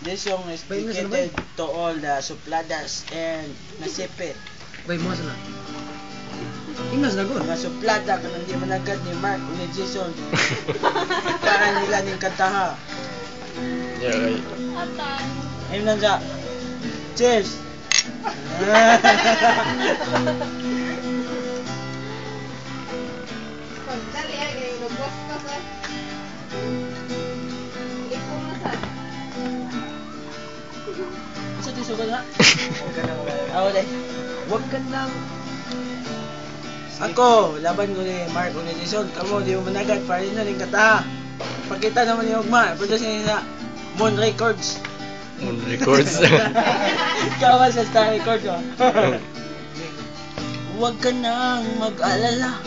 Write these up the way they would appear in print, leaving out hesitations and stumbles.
This song is dedicated to all the supladas and nasipe. Bay mo sana. Ingas na gud. Mga suplada kung hindi managad ni Mark o ni Jason. Para nila ning kataha. Yeah, right. Ayun lang siya. Cheers! Dali kayo nag-boss ka sa. Ikaw na sa. Sa tisugan nga? Ako dahil. Huwag ka nang... Ako, laban ko ni Mark o ni Jason. Kamu, di mo managad para rin na rin kataha. Pakita naman ni Ogma. Produce niya na Moon Records. Moon Records. Kawan sa Star Records, oh. Huwag ka nang mag-alala.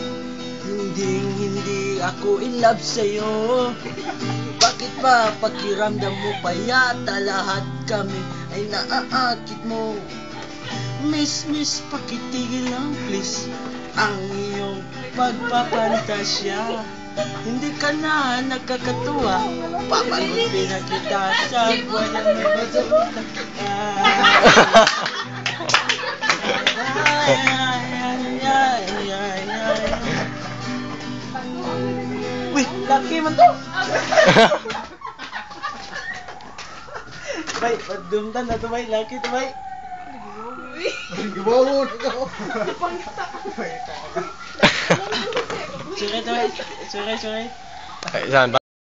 Hindi ako in love sa'yo. Bakit ba pakiramdam mo pa yata lahat kami ay naaakit mo? Miss, pakitigil lang please ang iyong pagpapantasya. Hindi ka na nagkakatuwa. Papagulpin na kita sa buwan ng may bazooka. Uy, laki man to! Bay, dumdan na to bay, laki to bay. Gibawo na ko. Sorry to bay, sorry. Ay, saan ba?